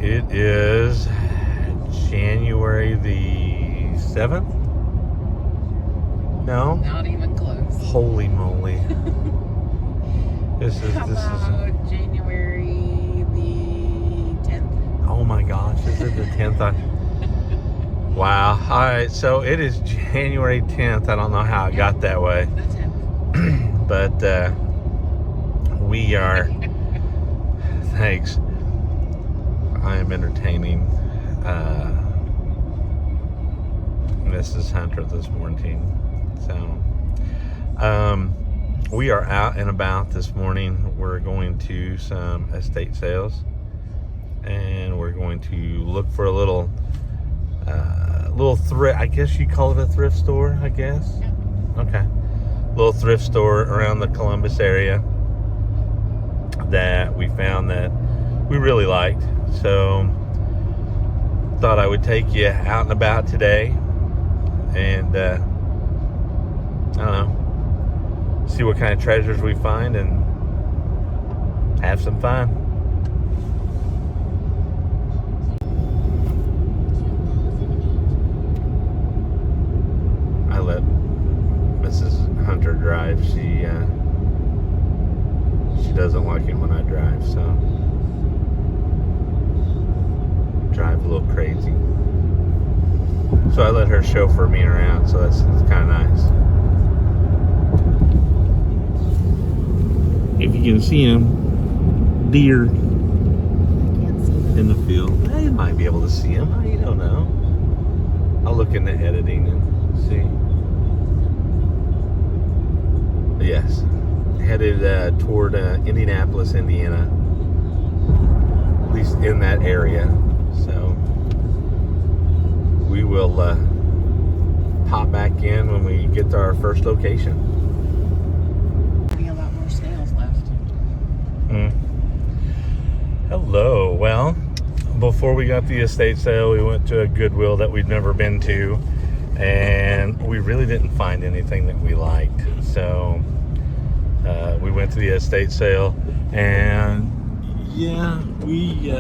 It is January the 7th? No? Not even close. Holy moly. This is January the 10th. Oh my gosh, is it the 10th? Wow. All right, so it is January 10th. I don't know how it got that way. The 10th. But we are, thanks. I am entertaining Mrs. Hunter this morning. So, we are out and about this morning. We're going to some estate sales, and we're going to look for a little thrift. I guess you call it a thrift store. I guess. Yeah. Okay. Little thrift store around the Columbus area that we found that we really liked. So thought I would take you out and about today, and I don't know, see what kind of treasures we find and have some fun. I let Mrs. Hunter drive. She doesn't like it when I drive, so drive a little crazy. So I let her chauffeur me around, so that's kind of nice. If you can see them, deer in the field. I might be able to see them. I don't know. I'll look in the editing and see. But yes, headed toward Indianapolis, Indiana. At least in that area. So we will pop back in when we get to our first location. A lot more snails left. Hello. Well, before we got the estate sale, we went to a Goodwill that we'd never been to, and we really didn't find anything that we liked. So we went to the estate sale, and yeah, we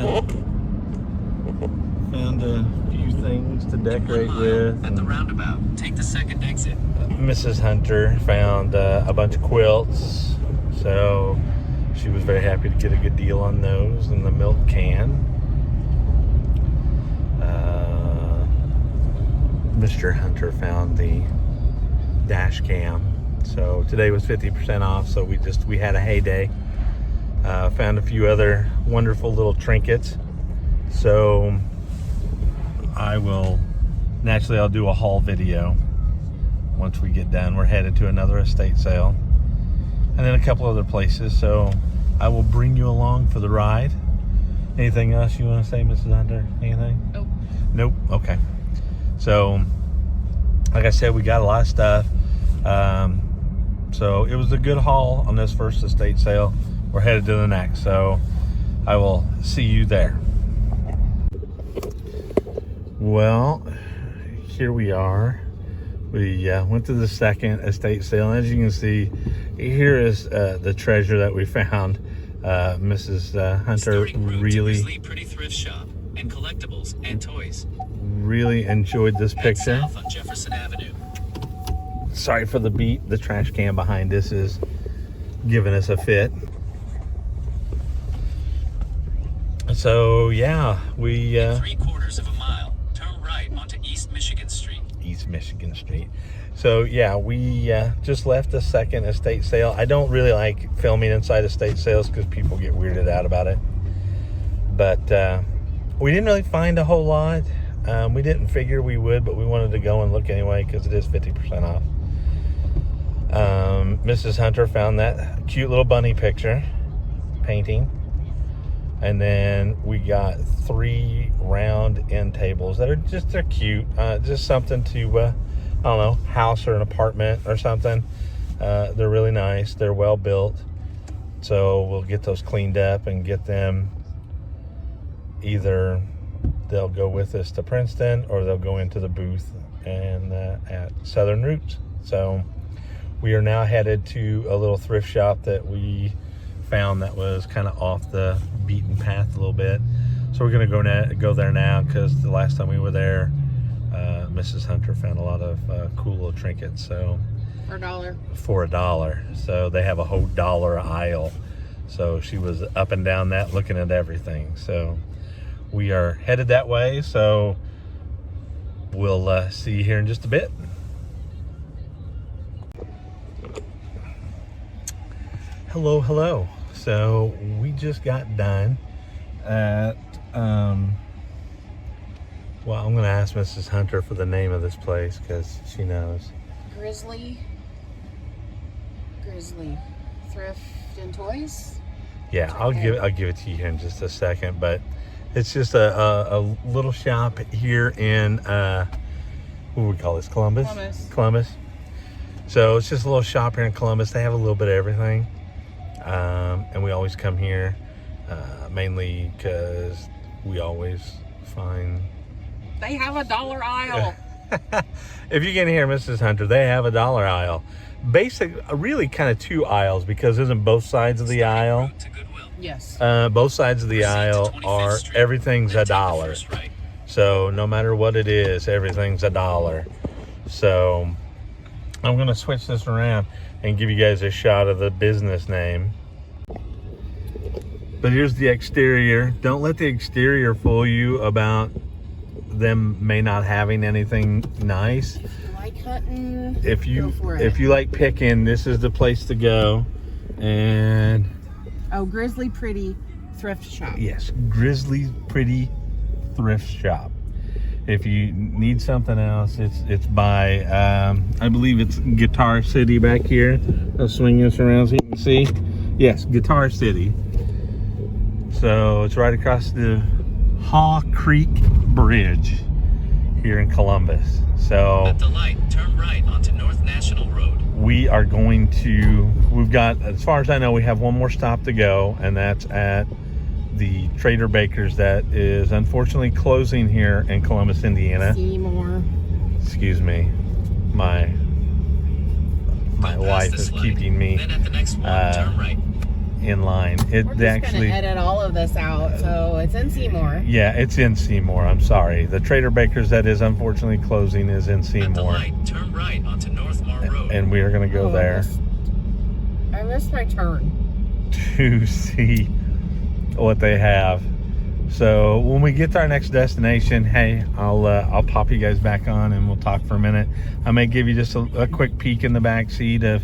found a few things to decorate with. At the roundabout, take the second exit. Mrs. Hunter found a bunch of quilts, so she was very happy to get a good deal on those, and the milk can. Mr. Hunter found the dash cam. So today was 50% off, so we had a heyday. Found a few other wonderful little trinkets. So I'll do a haul video once we get done. We're headed to another estate sale and then a couple other places, so I will bring you along for the ride. Anything else you want to say, Mrs. Hunter? Anything? Nope. Okay. So like I said, we got a lot of stuff. So it was a good haul on this first estate sale. We're headed to the next, so I will see you there. Well, here we are. We went to the second estate sale, and as you can see, here is the treasure that we found. Mrs. Hunter really pretty thrift shop and collectibles and toys. Really enjoyed this picture. South on Jefferson Avenue. Sorry for the beat. The trash can behind us is giving us a fit. So yeah, we 3/4 of a mile. Turn right onto East Michigan Street. East Michigan Street. So yeah, we just left the second estate sale. I don't really like filming inside estate sales because people get weirded out about it. But we didn't really find a whole lot. We didn't figure we would, but we wanted to go and look anyway because it is 50% off. Mrs. Hunter found that cute little bunny picture painting. And then we got 3 round end tables that are they're cute. Just something to, I don't know, house or an apartment or something. They're really nice. They're well built. So we'll get those cleaned up and get them. Either they'll go with us to Princeton or they'll go into the booth and at Southern Roots. So we are now headed to a little thrift shop that we found that was kind of off the beaten path a little bit. So So we're gonna go there now because the last time we were there, Mrs. Hunter found a lot of cool little trinkets. So For $1. for $1, so they have a whole dollar aisle. So she was up and down that looking at everything. So we are headed that way. So we'll see you here in just a bit. Hello. So we just got done at well, I'm gonna ask Mrs. Hunter for the name of this place because she knows. Grizzly Thrift and Toys. Yeah, I'll give it to you here in just a second, but it's just a little shop here in what do we call this? Columbus. So it's just a little shop here in Columbus. They have a little bit of everything, and we always come here mainly because we always find. They have a dollar aisle. If you can hear Mrs. Hunter, they have a dollar aisle. Really kind of two aisles because isn't both sides of the aisle? To Goodwill. Yes. Both sides of the aisle are everything's a dollar. Right. So no matter what it is, everything's a dollar. So I'm gonna switch this around and give you guys a shot of the business name. But here's the exterior. Don't let the exterior fool you about them may not having anything nice. If you like hunting, If go for it. you like picking, this is the place to go. And Grizzly Pretty Thrift Shop. yes, Grizzly Pretty Thrift Shop. If you need something else, it's by I believe it's Guitar City back here. I'll swing this around so you can see. Yes, Guitar City. So it's right across the Haw Creek Bridge here in Columbus. So At the light, turn right onto North National Road. we've got, as far as I know, we have one more stop to go, and that's at the Trader Baker's that is unfortunately closing here in Columbus, Indiana. Seymour. Excuse me. My Go past wife the is slide. keeping me Then at the next one, turn right. in line. It We're just actually, gonna edit all of this out, so it's in Seymour. yeah, it's in Seymour. I'm sorry. The Trader Baker's that is unfortunately closing is in At the Seymour. light, turn right onto Northmore Road. And we are going to go Oh, there I missed my turn. to see what they have. So when we get to our next destination, hey, I'll pop you guys back on and we'll talk for a minute. I may give you just a quick peek in the back seat of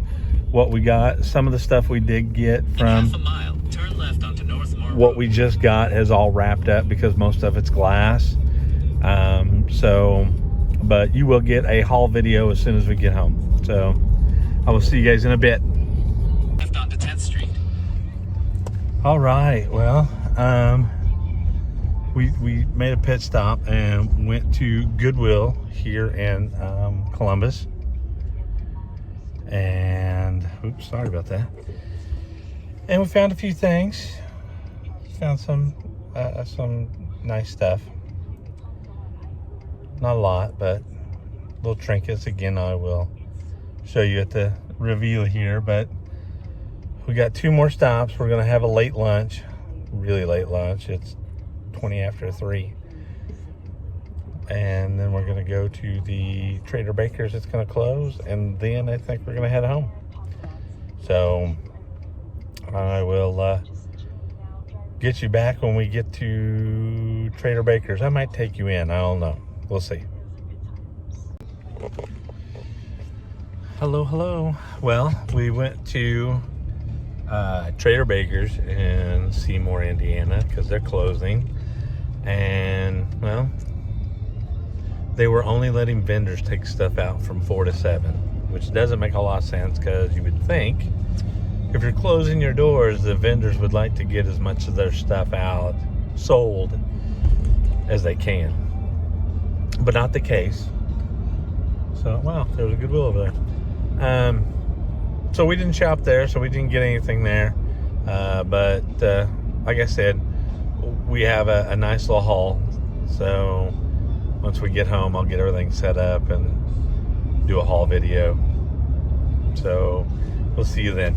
what we got. Some of the stuff we did get In from half a mile, turn left onto Northmore what Road. we just got is all wrapped up because most of it's glass. But you will get a haul video as soon as we get home. So I will see you guys in a bit. Left onto 10th Street. All right. Well, we made a pit stop and went to Goodwill here in Columbus. And oops, sorry about that. And we found a few things. Found some nice stuff. Not a lot, but little trinkets. Again, I will show you at the reveal here. But we got 2 more stops. We're gonna have a late lunch, really late lunch. It's 20 after 3. And then we're gonna go to the Trader Baker's. It's gonna close, and then I think we're gonna head home. So I will get you back when we get to Trader Baker's. I might take you in. I don't know. We'll see. Hello. Well, we went to Trader Baker's in Seymour, Indiana, because they're closing. And, well, they were only letting vendors take stuff out from 4 to 7, which doesn't make a lot of sense because you would think if you're closing your doors, the vendors would like to get as much of their stuff out sold as they can. But not the case. So, wow, there was a Goodwill over there. So we didn't shop there, so we didn't get anything there. But like I said, we have a nice little haul. So once we get home, I'll get everything set up and do a haul video. So we'll see you then.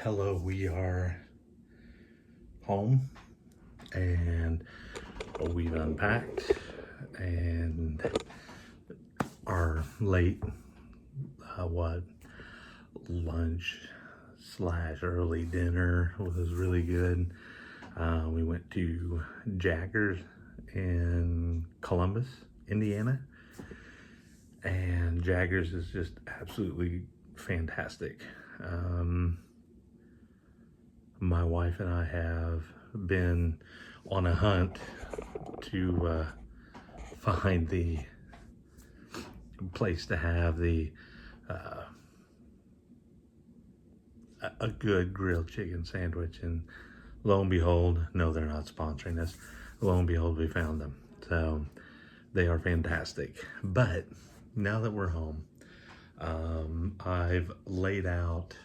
hello, we are home and we've unpacked and our late lunch / early dinner was really good. We went to Jaggers in Columbus, Indiana, and Jaggers is just absolutely fantastic. My wife and I have been on a hunt to find the place to have a good grilled chicken sandwich, and lo and behold, no, they're not sponsoring us. Lo and behold, we found them. So they are fantastic. But now that we're home, I've laid out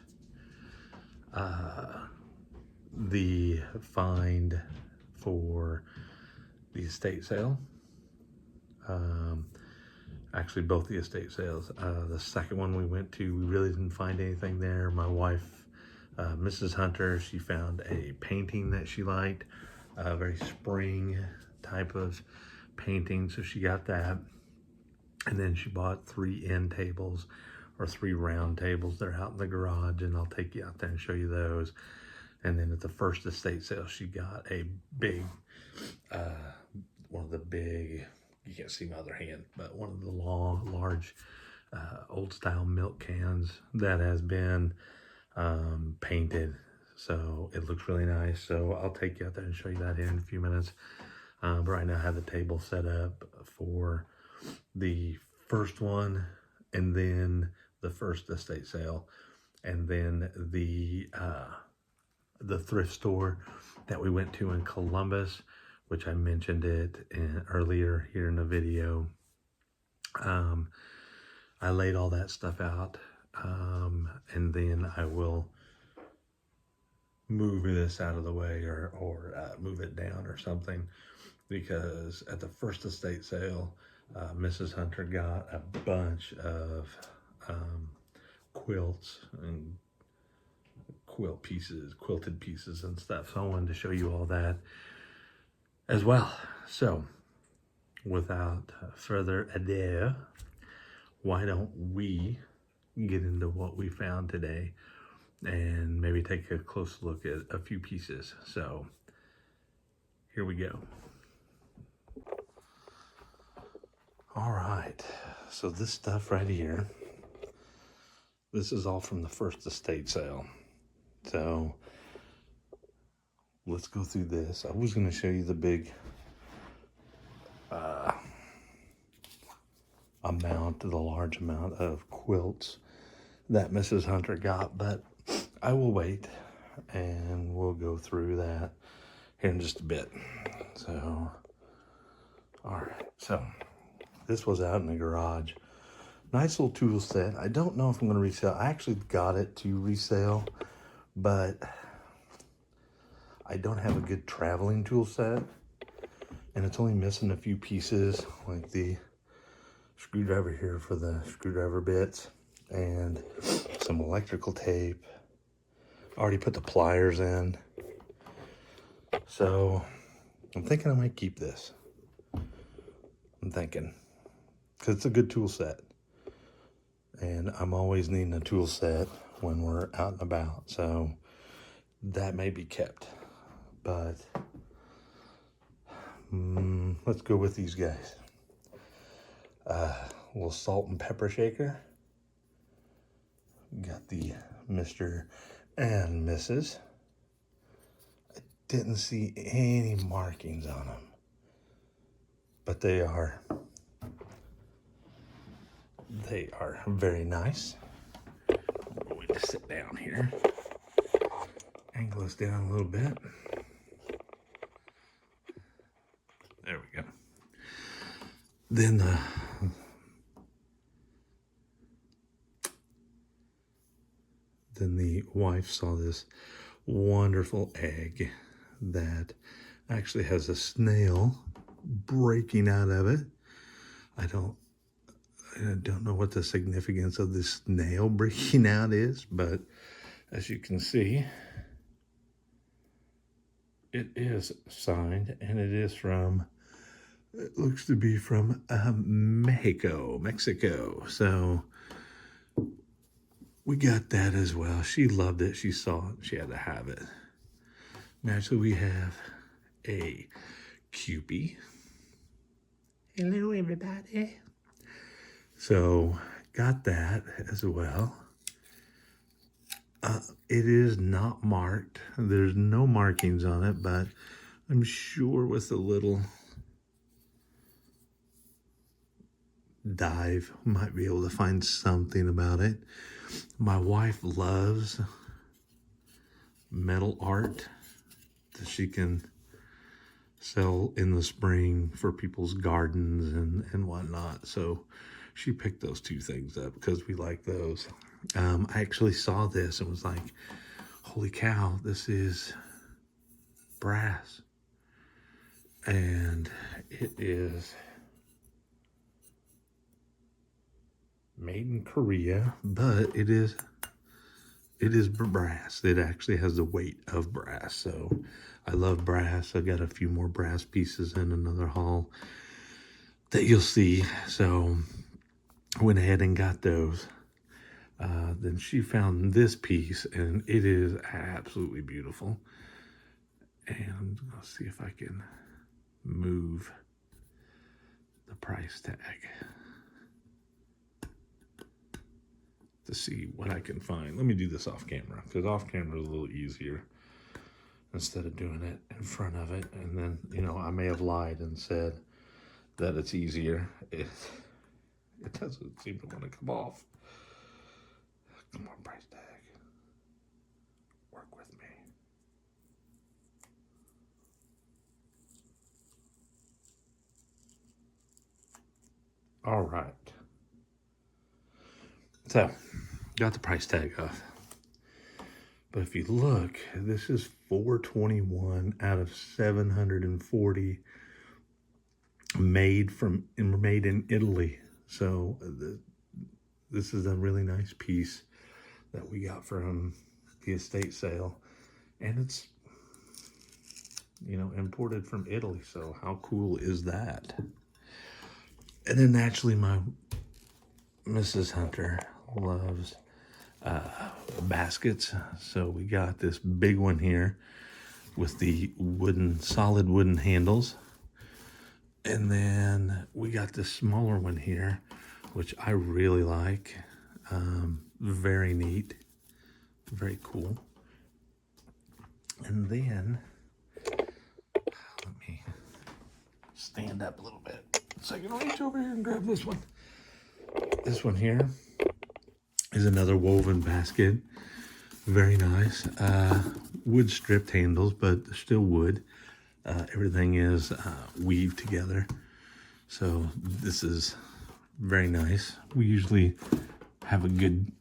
the find for the estate sale. Actually, both the estate sales. The second one we went to, we really didn't find anything there. My wife, Mrs. Hunter, she found a painting that she liked, a very spring type of painting, so she got that. And then she bought 3 end tables, or 3 round tables. They're out in the garage, and I'll take you out there and show you those. And then at the first estate sale, she got a big, one of the big, you can't see my other hand, but one of the large, old style milk cans that has been painted. So it looks really nice. So I'll take you out there and show you that here in a few minutes. But right now I have the table set up for the first one, and then the first estate sale, and then the thrift store that we went to in Columbus, which I mentioned it earlier here in the video. I laid all that stuff out, and then I will move this out of the way, or move it down or something, because at the first estate sale, Mrs. Hunter got a bunch of quilts and quilted pieces and stuff. So I wanted to show you all that as well. So without further ado, why don't we get into what we found today and maybe take a close look at a few pieces. So here we go. All right, so this stuff right here, this is all from the first estate sale. So let's go through this. I was going to show you the big the large amount of quilts that Mrs. Hunter got, but I will wait and we'll go through that here in just a bit. So, all right, so this was out in the garage. Nice little tool set. I don't know if I'm going to resell. I actually got it to resale, but I don't have a good traveling tool set, and it's only missing a few pieces, like the screwdriver here for the screwdriver bits, and some electrical tape. Already put the pliers in. So I'm thinking I might keep this. I'm thinking, because it's a good tool set, and I'm always needing a tool set when we're out and about, so that may be kept. But let's go with these guys. A little salt and pepper shaker. Got the Mr. and Mrs. I didn't see any markings on them, but they are very nice. I'm going to sit down here, angle us down a little bit. There we go. Then the wife saw this wonderful egg that actually has a snail breaking out of it. I don't know what the significance of this snail breaking out is, but As you can see, it is signed, and it is from, it looks to be from Mexico. So we got that as well. She loved it. She saw it. She had to have it. Naturally, we have a Kewpie. Hello, everybody. So got that as well. It is not marked. There's no markings on it, but I'm sure with a little dive, might be able to find something about it. My wife loves metal art that she can sell in the spring for people's gardens and whatnot. So she picked those two things up because we like those. I actually saw this and was like, holy cow, this is brass. And it is made in Korea, but it is brass. It actually has the weight of brass. So I love brass. I got a few more brass pieces in another haul that you'll see. So I went ahead and got those. Then she found this piece, and it is absolutely beautiful. And I'm gonna see if I can move the price tag to see what I can find. Let me do this off camera, because off camera is a little easier instead of doing it in front of it. And then, you know, I may have lied and said that it's easier. It doesn't seem to want to come off. Come on, price tag. Work with me. All right. So, got the price tag off. But if you look, this is $421 out of 740 made in Italy. So this is a really nice piece that we got from the estate sale, and it's, you know, imported from Italy. So how cool is that? And then naturally, my Mrs. Hunter loves baskets. So we got this big one here with the solid wooden handles. And then we got this smaller one here, which I really like. Very neat, very cool. And then, let me stand up a little bit so I can reach over here and grab this one. This one here is another woven basket. Very nice. Wood stripped handles, but still wood. Everything is weaved together. So this is very nice. We usually have a good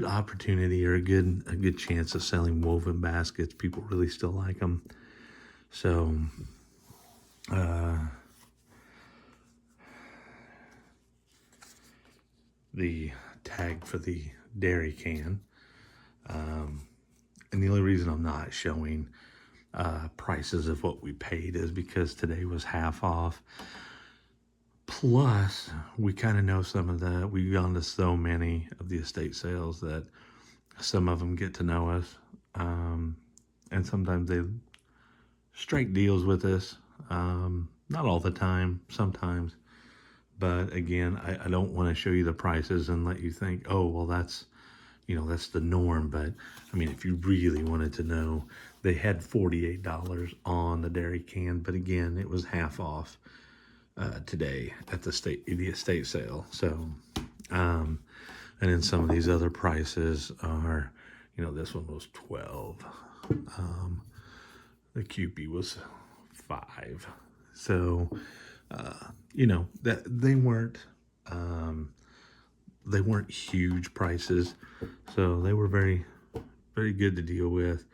opportunity or a good chance of selling woven baskets. People really still like them. So the tag for the dairy can, and the only reason I'm not showing prices of what we paid is because today was half off. Plus, we kind of know some of that. We've gone to so many of the estate sales that some of them get to know us. And sometimes they strike deals with us. Not all the time, sometimes. But again, I don't want to show you the prices and let you think, oh, well, that's the norm. But I mean, if you really wanted to know, they had $48 on the dairy can. But again, it was half off today at the estate sale. So, and then some of these other prices are, this one was 12. The Kewpie was 5. So, that they weren't huge prices. So they were very, very good to deal with.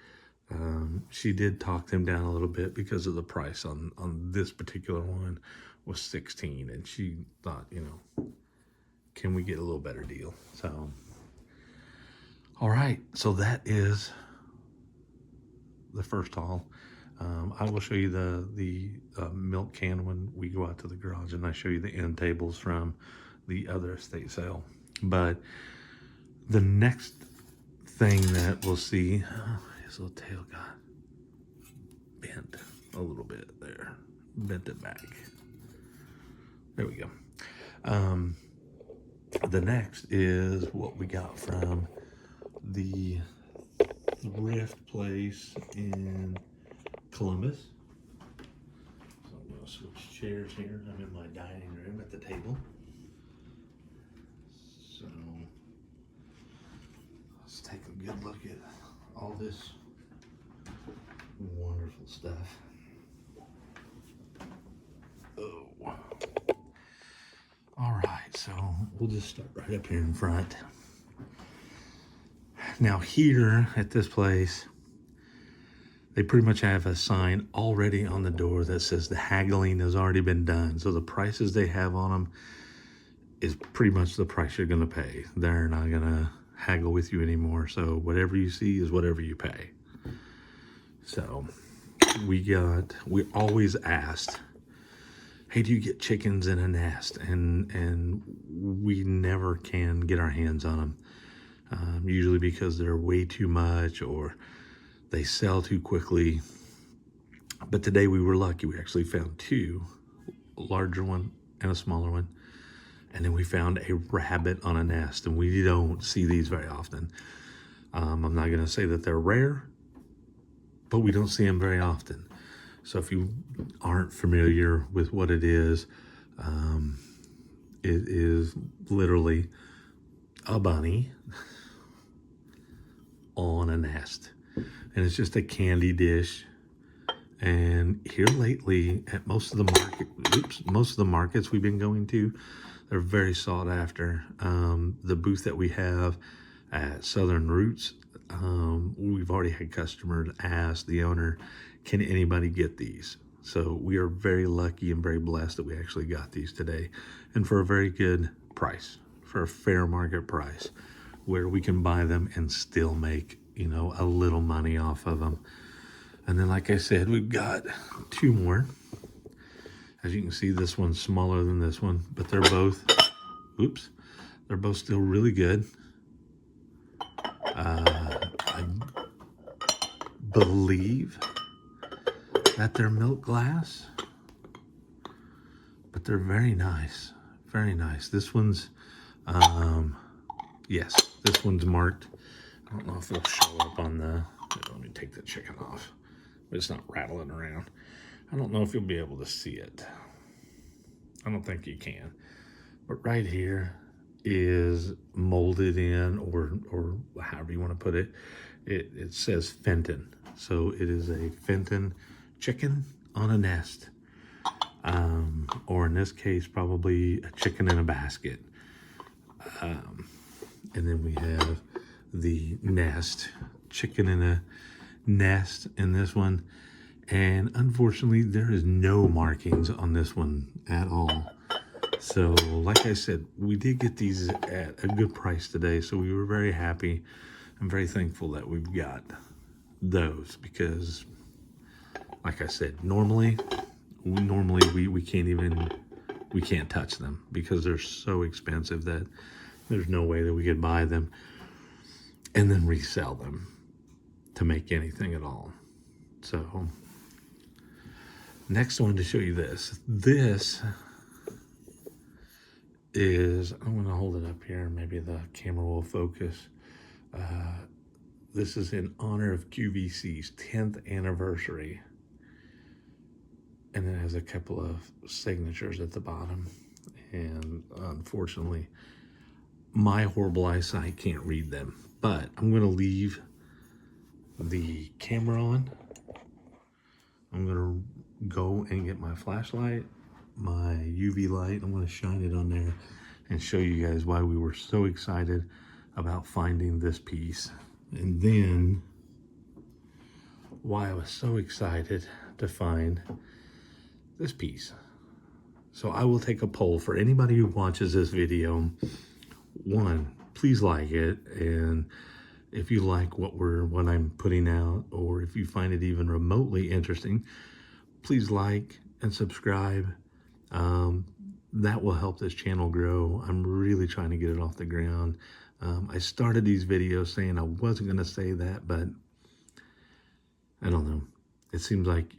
She did talk them down a little bit because of the price on this particular one was 16, and she thought, can we get a little better deal? So All right, so that is the first haul. I will show you the milk can when we go out to the garage, and I show you the end tables from the other estate sale. But the next thing that we'll see, his little tail got bent a little bit there, bent it back. There we go. The next is what we got from the thrift place in Columbus. So I'm going to switch chairs here. I'm in my dining room at the table. So let's take a good look at all this wonderful stuff. Oh. All right, so we'll just start right up here in front. Now here at this place, they pretty much have a sign already on the door that says the haggling has already been done. So the prices they have on them is pretty much the price you're gonna pay. They're not gonna haggle with you anymore. So whatever you see is whatever you pay. So we always asked, hey, do you get chickens in a nest? And we never can get our hands on them. Usually because they're way too much or they sell too quickly. But today we were lucky. We actually found two, a larger one and a smaller one. And then we found a rabbit on a nest, and we don't see these very often. I'm not gonna say that they're rare, but we don't see them very often. So if you aren't familiar with what it is literally a bunny on a nest. And it's just a candy dish. And here lately at most of the markets we've been going to, they're very sought after. The booth that we have at Southern Roots, we've already had customers ask the owner, can anybody get these? So we are very lucky and very blessed that we actually got these today, and for a very good price, for a fair market price, where we can buy them and still make, you know, a little money off of them. And then, like I said, we've got two more. As you can see, this one's smaller than this one, but they're both, they're both still really good. I believe that they're milk glass, but they're very nice, very nice. This one's, yes, this one's marked. I don't know if it'll show up on the, let me take the chicken off, but it's not rattling around. I don't know if you'll be able to see it. I don't think you can. But right here is molded in, or however you want to put it, it says Fenton. So it is a Fenton chicken on a nest. Or in this case, probably a chicken in a basket. And then we have the nest, chicken in a nest in this one. And unfortunately, there is no markings on this one at all. So like I said, we did get these at a good price today. So we were very happy. I'm very thankful that we've got those, because like I said, normally we can't touch them because they're so expensive that there's no way that we could buy them and then resell them to make anything at all. So next I wanted to show you this. This is, I'm going to hold it up here. Maybe the camera will focus. This is in honor of QVC's 10th anniversary. And it has a couple of signatures at the bottom. And unfortunately, my horrible eyesight can't read them. But I'm going to leave the camera on. I'm going to go and get my flashlight, my UV light. I'm going to shine it on there and show you guys why we were so excited about finding this piece. And then why I was so excited to find this piece. So I will take a poll for anybody who watches this video. One, please like it. And if you like what I'm putting out, or if you find it even remotely interesting, please like and subscribe. That will help this channel grow. I'm really trying to get it off the ground. I started these videos saying I wasn't going to say that, but I don't know. It seems like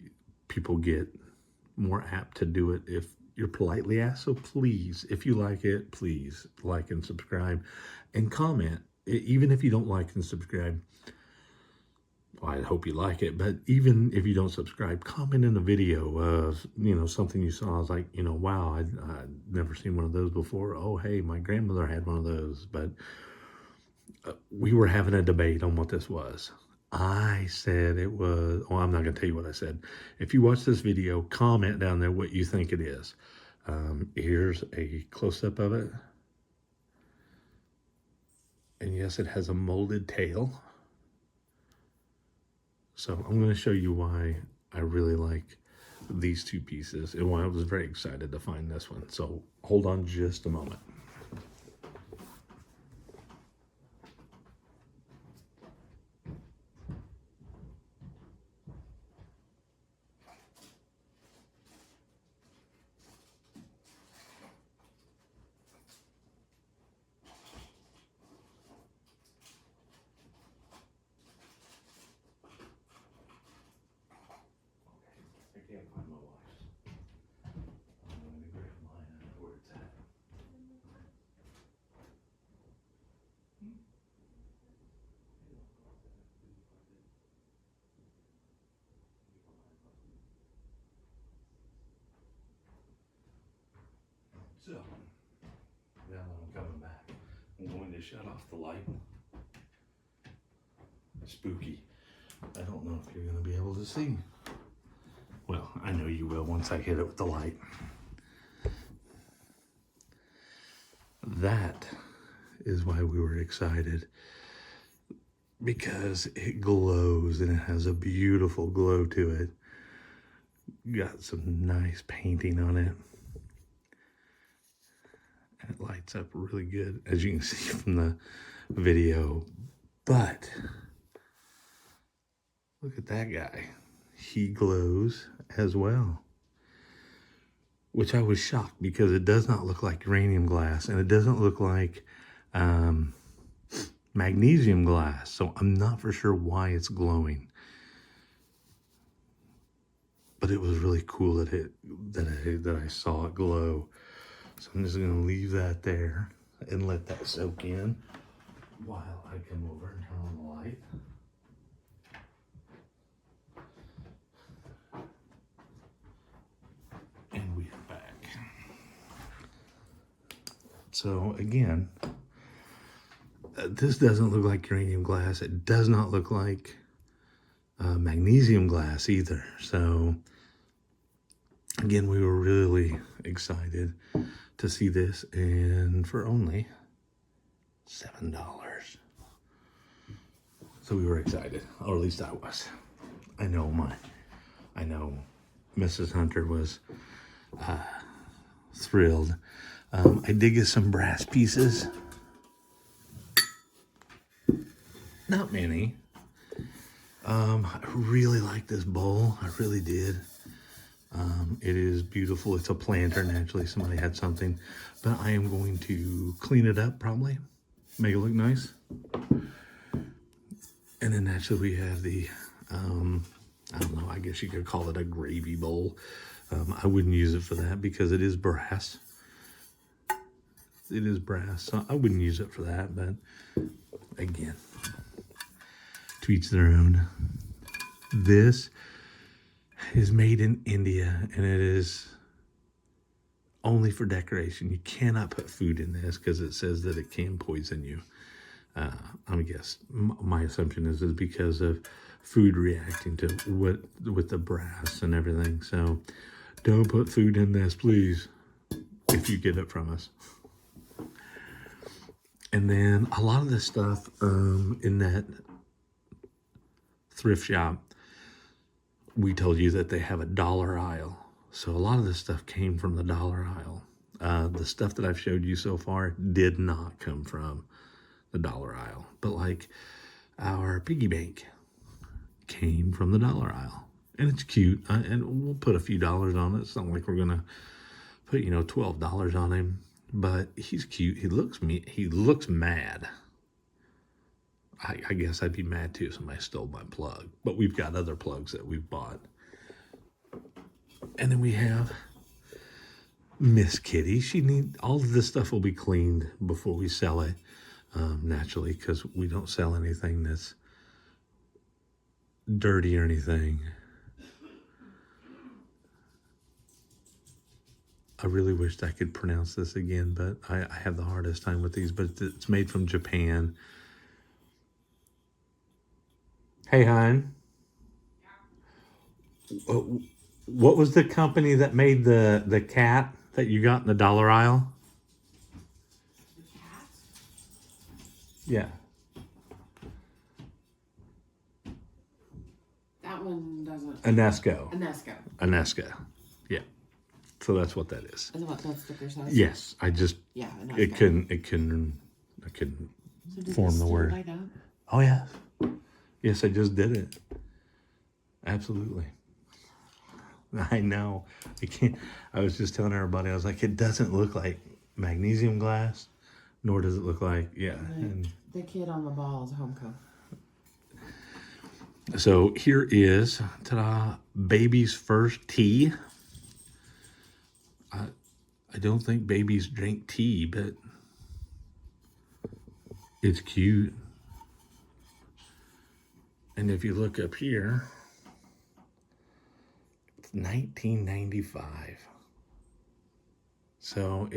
people get more apt to do it if you're politely asked. So please, if you like it, please like and subscribe and comment. Even if you don't like and subscribe, well, I hope you like it, but even if you don't subscribe, comment in a video of, something you saw. I was like, wow, I'd never seen one of those before. Oh, hey, my grandmother had one of those. But we were having a debate on what this was. I said it was, I'm not going to tell you what I said. If you watch this video, comment down there what you think it is. Here's a close-up of it. And yes, it has a molded tail. So I'm going to show you why I really like these two pieces and why I was very excited to find this one. So hold on just a moment. I can't find my wife's. I'm going to grab mine. I know where it's at. So, now that I'm coming back, I'm going to shut off the light. Spooky. I don't know if you're going to be able to see. Well, I know you will once I hit it with the light. That is why we were excited, because it glows and it has a beautiful glow to it. Got some nice painting on it. And it lights up really good, as you can see from the video. But look at that guy. He glows as well, which I was shocked, because it does not look like uranium glass and it doesn't look like magnesium glass. So I'm not for sure why it's glowing, but it was really cool that I saw it glow. So I'm just going to leave that there and let that soak in while I come over and turn on the light. And we are back. So again, this doesn't look like uranium glass. It does not look like magnesium glass either. So again, we were really excited to see this, and for only $7. So we were excited, or at least I was. I know Mrs. Hunter was thrilled. I did get some brass pieces. Not many. I really like this bowl. I really did. It is beautiful. It's a planter. Naturally, somebody had something. But I am going to clean it up, probably. Make it look nice. And then naturally we have the, I don't know, I guess you could call it a gravy bowl. I wouldn't use it for that because it is brass. It is brass, so I wouldn't use it for that. But again, to each their own. This is made in India, and it is only for decoration. You cannot put food in this because it says that it can poison you. I guess my assumption is because of food reacting to with the brass and everything. So don't put food in this, please, if you get it from us. And then a lot of this stuff in that thrift shop, we told you that they have a dollar aisle. So a lot of this stuff came from the dollar aisle. The stuff that I've showed you so far did not come from the dollar aisle. But like our piggy bank came from the dollar aisle. And it's cute. And we'll put a few dollars on it. It's not like we're going to put, $12 on him. But he's cute. He looks mad. I guess I'd be mad too if somebody stole my plug. But we've got other plugs that we've bought. And then we have Miss Kitty. All of this stuff will be cleaned before we sell it, naturally, because we don't sell anything that's dirty or anything. I really wished I could pronounce this again, but I have the hardest time with these. But it's made from Japan. Hey, hon. What was the company that made the cat that you got in the dollar aisle? The cat? Yeah. That one doesn't. Anesco. Anesco. Anesco. Yeah. So that's what that is. Is that what that sticker says? Yes. I just Yeah, Anesco. I couldn't So did form this the still word. light up? Oh yes. Yes, I just did it. Absolutely. I know. I was just telling everybody, I was like, it doesn't look like magnesium glass, nor does it look like, And The kid on the ball is Homeco. so here is, ta-da, baby's first tea. I don't think babies drink tea, but it's cute. And if you look up here, it's 1995. So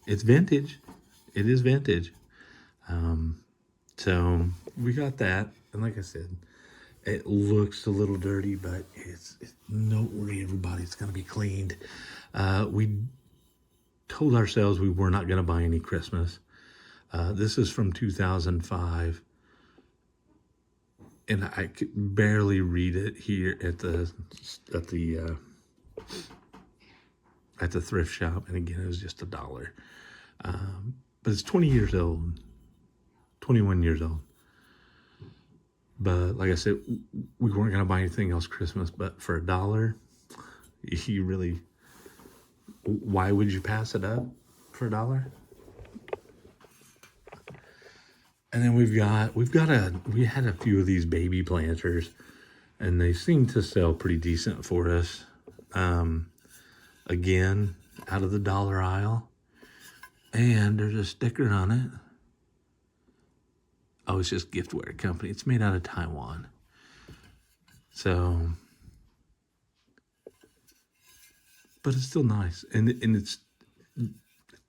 it's vintage. It is vintage. So we got that. And like I said, it looks a little dirty, but don't worry, everybody. It's going to be cleaned. We told ourselves we were not going to buy any Christmas. This is from 2005. And I could barely read it here at the thrift shop. And again, it was just $1. But it's 20 years old, 21 years old. But like I said, we weren't going to buy anything else Christmas, but for $1, why would you pass it up for $1? And then we had a few of these baby planters, and they seem to sell pretty decent for us. Again, out of the dollar aisle, and there's a sticker on it. Oh, it's just Giftware Company. It's made out of Taiwan. So, but it's still nice, and it's,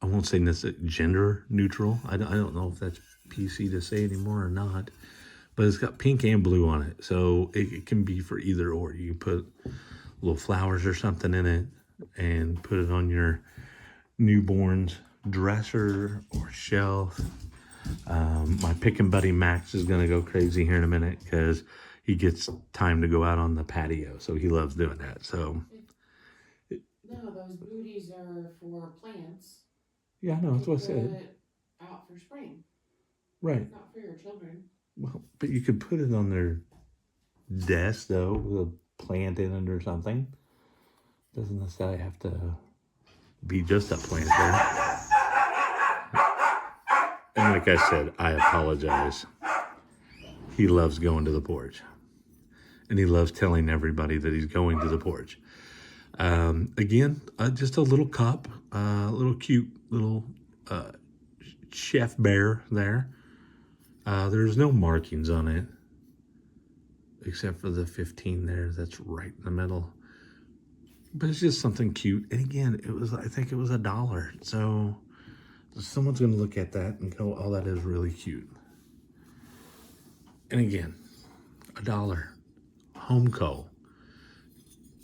I won't say this gender neutral. I don't know if that's PC to say anymore or not, but it's got pink and blue on it, so it can be for either or. You can put little flowers or something in it and put it on your newborn's dresser or shelf. My picking buddy Max is gonna go crazy here in a minute because he gets time to go out on the patio, so he loves doing that. So No, those booties are for plants. yeah, I know, that's what I said. Put out for spring. Right. Not for your children. Well, but you could put it on their desk though, with a plant in it or something. Doesn't necessarily have to be just a planter. And like I said, I apologize. He loves going to the porch. And he loves telling everybody that he's going to the porch. Again, just a little cup, little cute little chef bear there. There's no markings on it, except for the 15 there. That's right in the middle. But it's just something cute. And again, I think it was $1. So someone's going to look at that and go, oh, that is really cute. And again, $1. Homeco.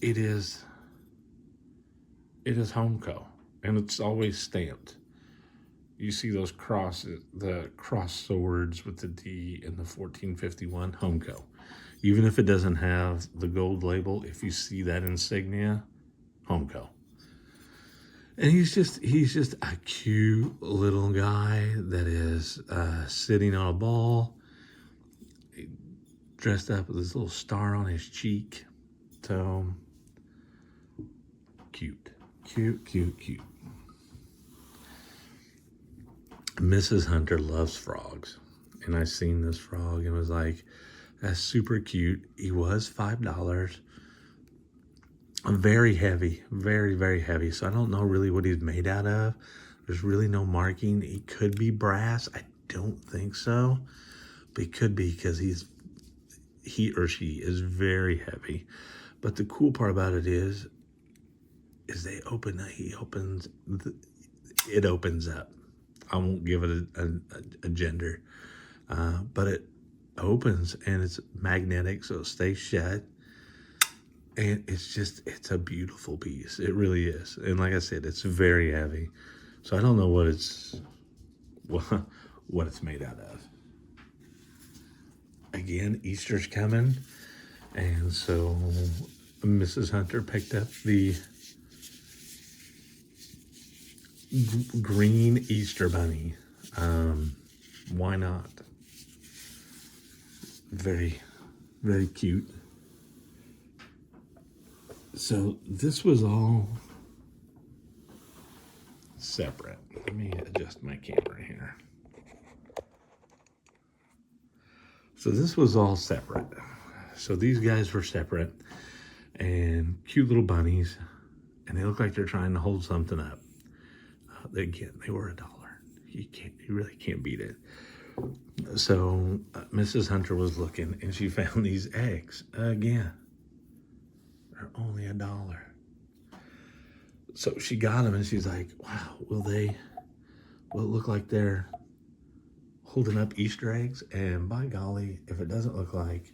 It is Homeco. And it's always stamped. You see those crosses, the cross swords with the D and the 1451 Homeco. Even if it doesn't have the gold label, if you see that insignia, Homeco. And he's just a cute little guy that is sitting on a ball. dressed up with this little star on his cheek. So cute, cute, cute, cute. Mrs. Hunter loves frogs, and I seen this frog and was like, that's super cute. He was $5. Very heavy, very, very heavy. So I don't know really what he's made out of. There's really no marking. He could be brass. I don't think so, but he could be because he or she is very heavy. But the cool part about it is it opens up. I won't give it a gender, but it opens and it's magnetic, so it stays shut. And it's a beautiful piece. It really is. And like I said, it's very heavy. So I don't know what it's made out of. Again, Easter's coming. And so Mrs. Hunter picked up the green Easter bunny. Why not? Very, very cute. So this was all separate. Let me adjust my camera here. So this was all separate. So these guys were separate and cute little bunnies, and they look like they're trying to hold something up. They were $1. You really can't beat it. So Mrs. Hunter was looking and she found these eggs again. They're only $1. So she got them and she's like, wow, will it look like they're holding up Easter eggs? And by golly, if it doesn't look like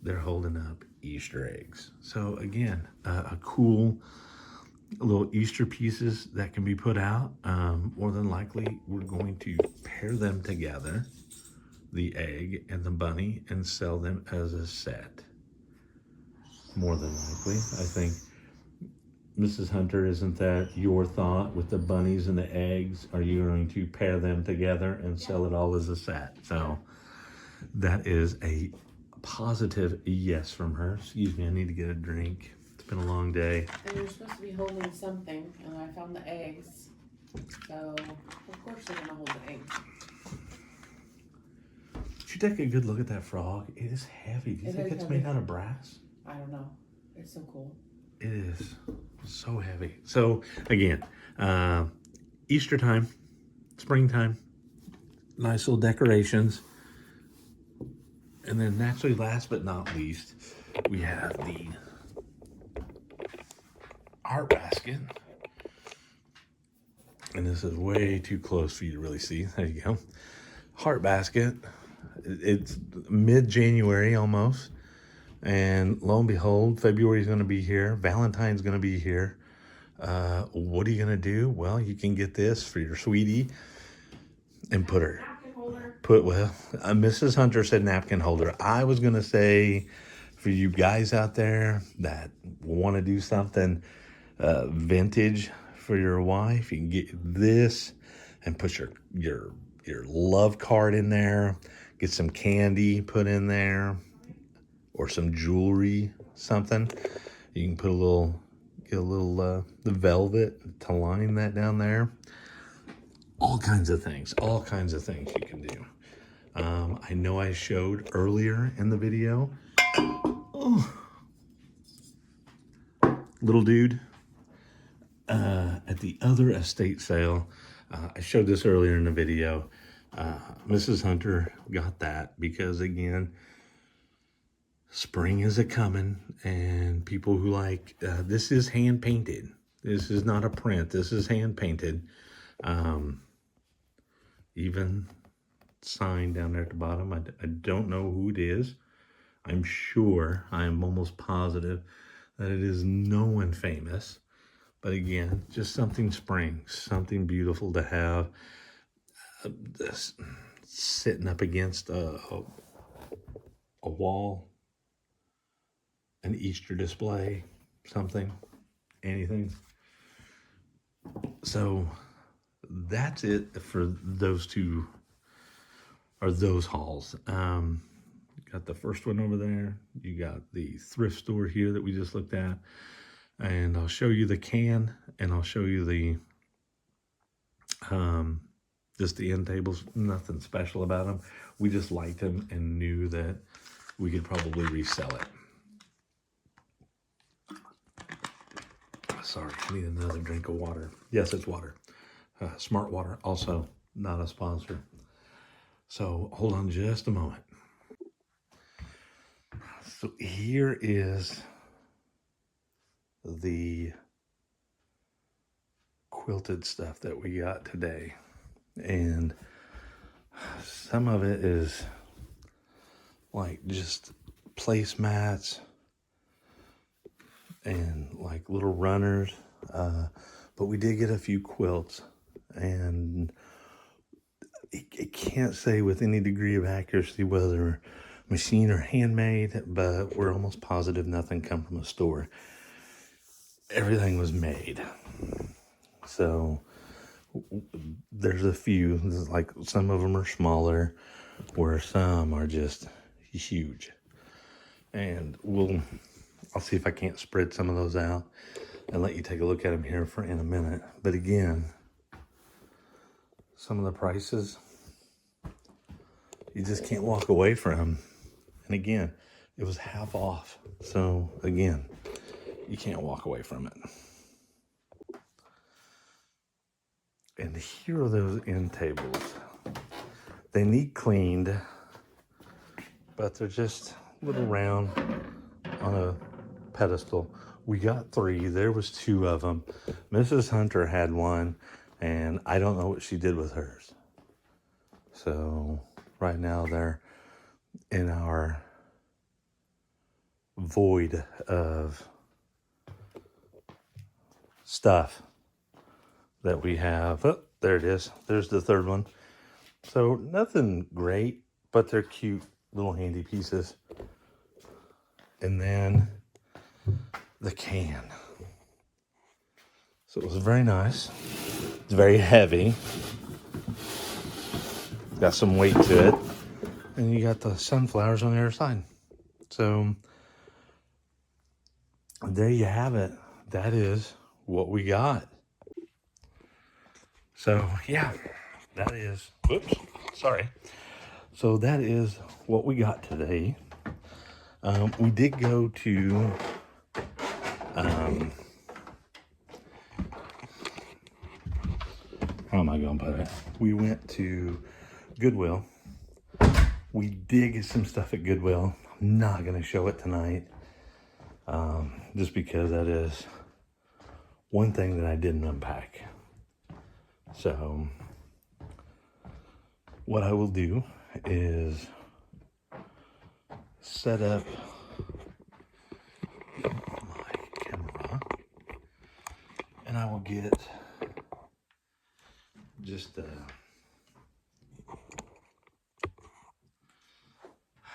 they're holding up Easter eggs. So again, a cool little Easter pieces that can be put out. More than likely, we're going to pair them together, the egg and the bunny, and sell them as a set. More than likely. I think, Mrs. Hunter, isn't that your thought with the bunnies and the eggs? Are you going to pair them together and sell it all as a set? So that is a positive yes from her. Excuse me, I need to get a drink. It's been a long day. And you're supposed to be holding something, and I found the eggs. So, of course they're gonna hold the eggs. Did you take a good look at that frog? It is heavy. Do you think it's made out of brass? I don't know. It's so cool. It is so heavy. So again, Easter time, springtime, nice little decorations. And then naturally, last but not least, we have the art basket. And this is way too close for you to really see. There you go. Heart basket. It's mid-January almost. And lo and behold, February is going to be here. Valentine's going to be here. What are you going to do? Well, you can get this for your sweetie and put her. Mrs. Hunter said napkin holder. I was going to say for you guys out there that want to do something vintage for your wife, you can get this and put your love card in there. Get some candy put in there. Or some jewelry, something. You can put the velvet to line that down there. All kinds of things you can do. I know I showed earlier in the video. Oh, little dude at the other estate sale. I showed this earlier in the video. Mrs. Hunter got that because, again, spring is a-coming, and people who like, this is hand-painted. This is not a print. This is hand-painted. Even signed down there at the bottom. I don't know who it is. I'm sure, I'm almost positive that it is no one famous. But again, just something spring, something beautiful to have. This sitting up against a wall. An Easter display, something, anything. So that's it for those two, or those hauls. got the first one over there. You got the thrift store here that we just looked at. And I'll show you the can, and I'll show you the just the end tables. Nothing special about them. We just liked them and knew that we could probably resell it. Sorry, I need another drink of water. Yes, it's water. Smart Water, also not a sponsor. So hold on just a moment. So here is the quilted stuff that we got today. And some of it is like just placemats and like little runners. But we did get a few quilts, and I can't say with any degree of accuracy whether machine or handmade, but we're almost positive nothing come from a store. Everything was made. So there's a few, like some of them are smaller, where some are just huge. And I'll see if I can't spread some of those out and let you take a look at them here in a minute. But again, some of the prices, you just can't walk away from. And again, it was half off. So again, you can't walk away from it. And here are those end tables. They need cleaned, but they're just a little round on a pedestal. We got 3. There was 2 of them. Mrs. Hunter had one, and I don't know what she did with hers. So right now they're in our void of stuff that we have. Oh, there it is. There's the third one. So nothing great, but they're cute little handy pieces. And then the can. So it was very nice. It's very heavy. Got some weight to it. And you got the sunflowers on the other side. So there you have it. That is what we got. So yeah, that is, whoops, sorry. So that is what we got today. We did go to, how am I going to put it? We went to Goodwill. We did get some stuff at Goodwill. I'm not going to show it tonight, just because that is one thing that I didn't unpack. So what I will do is set up my camera, and I will get just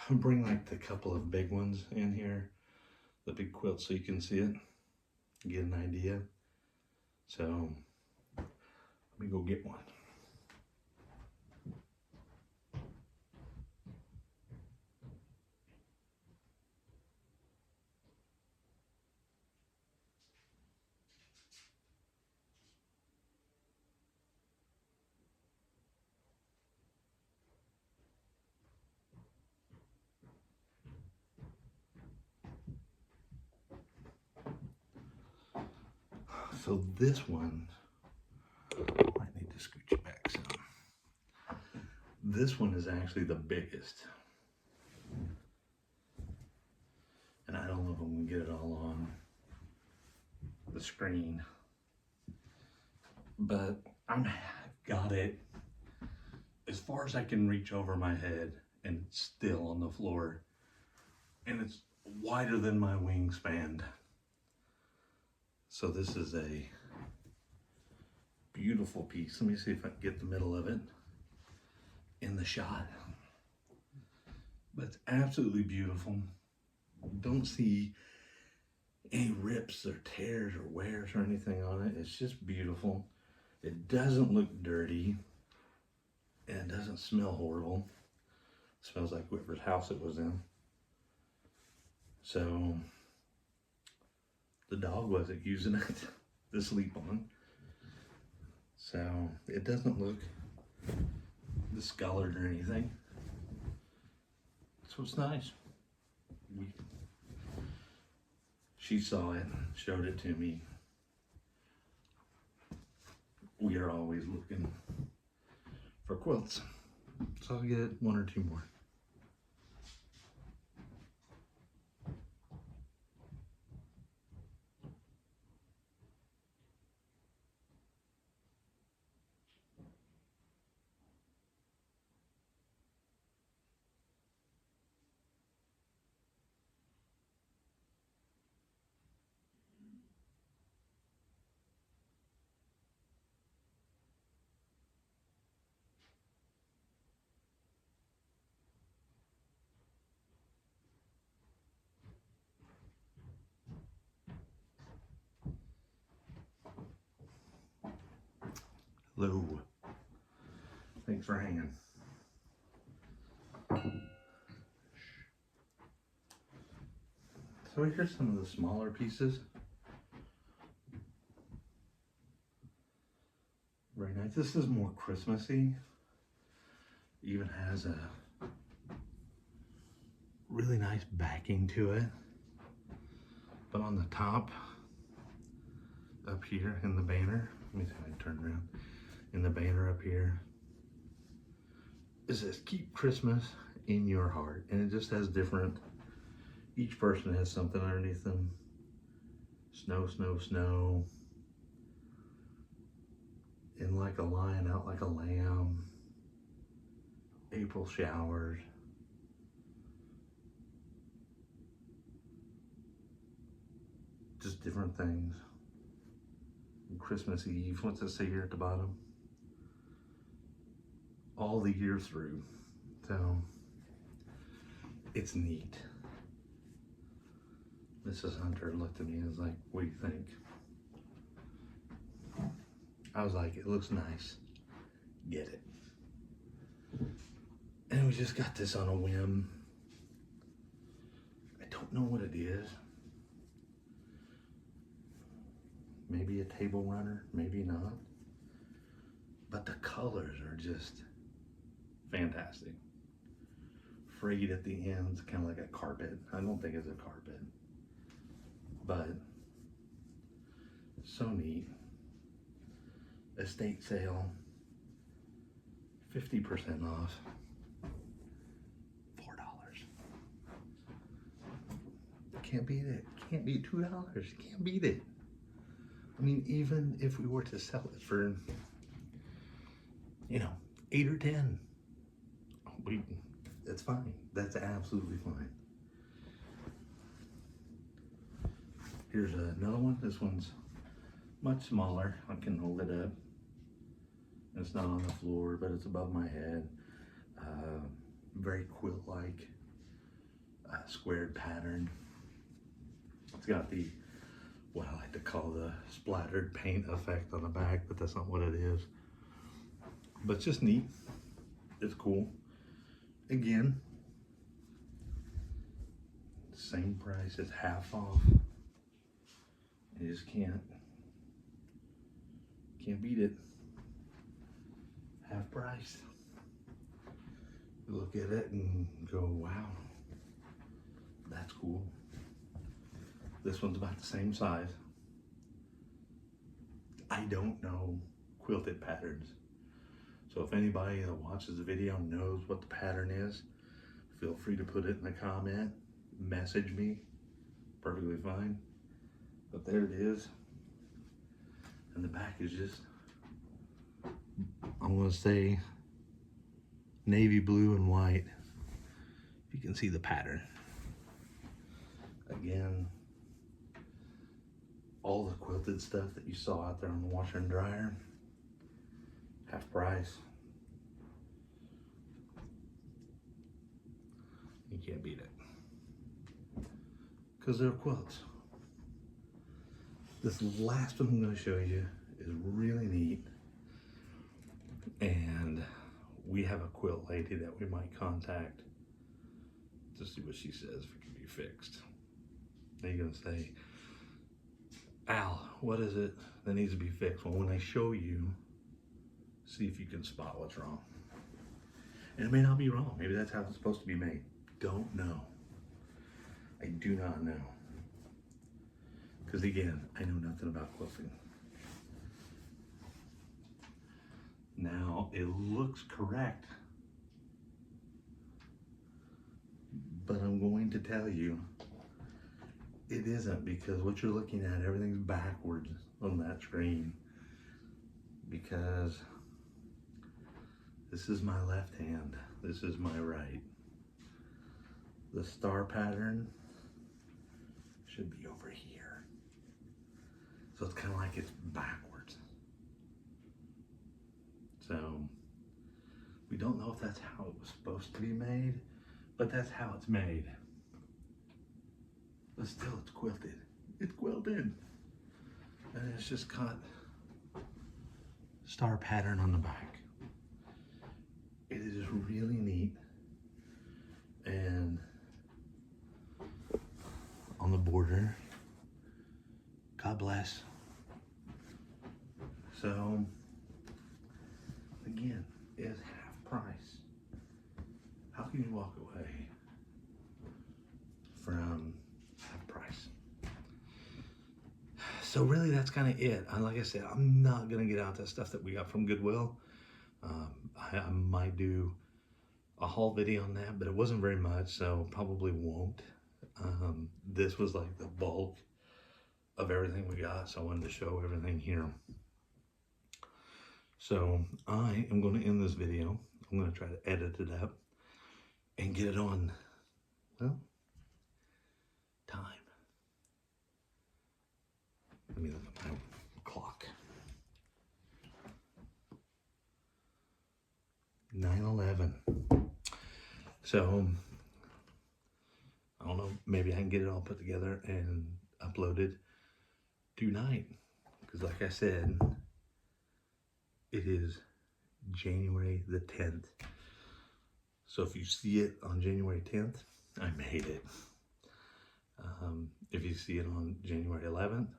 bring like the couple of big ones in here, the big quilt, so you can see it, get an idea. So let me go get one. So this one, I need to scooch it back some. This one is actually the biggest. And I don't know if I'm gonna get it all on the screen, but I've got it as far as I can reach over my head, and it's still on the floor. And it's wider than my wingspan. So this is a beautiful piece. Let me see if I can get the middle of it in the shot. But it's absolutely beautiful. Don't see any rips or tears or wears or anything on it. It's just beautiful. It doesn't look dirty, and it doesn't smell horrible. It smells like whoever's house it was in. So the dog wasn't using it to sleep on. So it doesn't look discolored or anything. So it's nice. She saw it, showed it to me. We are always looking for quilts. So I'll get one or two more. Hello. Thanks for hanging. So here's some of the smaller pieces. Very nice. This is more Christmassy. Even has a really nice backing to it. But on the top, up here in the banner, let me see if I can turn around. In the banner up here, it says keep Christmas in your heart. And it just has different, each person has something underneath them. Snow, snow, snow. In like a lion, out like a lamb. April showers. Just different things. Christmas Eve, what's it say here at the bottom? All the year through. So it's neat. Mrs. Hunter looked at me and was like, what do you think? I was like, it looks nice. Get it. And we just got this on a whim. I don't know what it is. Maybe a table runner, maybe not. But the colors are just fantastic. Frayed at the ends, kind of like a carpet. I don't think it's a carpet, but so neat. Estate sale, 50% off, $4. Can't beat it. Can't beat $2. Can't beat it. I mean, even if we were to sell it for, you know, 8 or 10, that's fine. That's absolutely fine. Here's another one. This one's much smaller. I can hold it up. It's not on the floor, but it's above my head. Very quilt-like, squared pattern. It's got the, what I like to call the splattered paint effect on the back, but that's not what it is. But it's just neat. It's cool. Again, same price, it's half off. You just can't beat it. Half price. You look at it and go, wow, that's cool. This one's about the same size. I don't know quilted patterns. So if anybody that watches the video knows what the pattern is, feel free to put it in the comment, message me, perfectly fine. But there it is. And the back is just, I'm gonna say navy blue and white. You can see the pattern. Again, all the quilted stuff that you saw out there on the washer and dryer, half price. You can't beat it. Because they're quilts. This last one I'm going to show you is really neat. And we have a quilt lady that we might contact to see what she says if it can be fixed. Now you're gonna say, Al, what is it that needs to be fixed? Well, when I show you, see if you can spot what's wrong. And it may not be wrong. Maybe that's how it's supposed to be made. Don't know. I do not know. Because again, I know nothing about quilting. Now, it looks correct. But I'm going to tell you, it isn't, because what you're looking at, everything's backwards on that screen. Because this is my left hand, this is my right. The star pattern should be over here. So it's kind of like it's backwards. So we don't know if that's how it was supposed to be made, but that's how it's made. But still, it's quilted. It's quilted. And it's just got star pattern on the back. It is really neat. And on the border, God bless. So, again, it's half price. How can you walk away from half price? So really, that's kind of it. And like I said, I'm not gonna get out that stuff that we got from Goodwill. I might do a haul video on that, but it wasn't very much, so probably won't. This was like the bulk of everything we got, so I wanted to show everything here. So I am going to end this video. I'm going to try to edit it up and get it on, well, time. Let me look at my clock. 9:11. So, I don't know, maybe I can get it all put together and uploaded tonight. Because like I said, it is January the 10th. So if you see it on January 10th, I made it. If you see it on January 11th,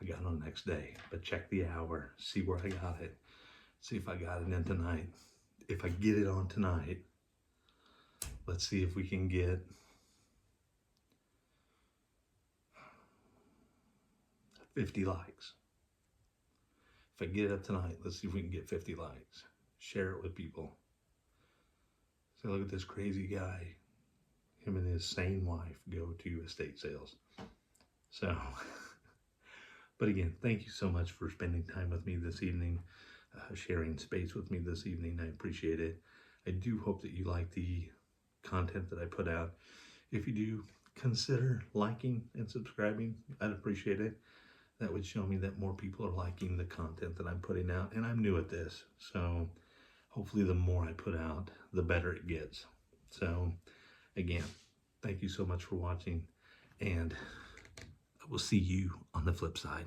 I got it on the next day. But check the hour, see where I got it. See if I got it in tonight. If I get it on tonight, let's see if we can get 50 likes. If I get it up tonight, let's see if we can get 50 likes. Share it with people. So look at this crazy guy. Him and his sane wife go to estate sales. So, but again, thank you so much for spending time with me this evening. Sharing space with me this evening. I appreciate it. I do hope that you like the content that I put out. If you do, consider liking and subscribing. I'd appreciate it. That would show me that more people are liking the content that I'm putting out, and I'm new at this, so hopefully the more I put out, the better it gets. So again, thank you so much for watching, and I will see you on the flip side.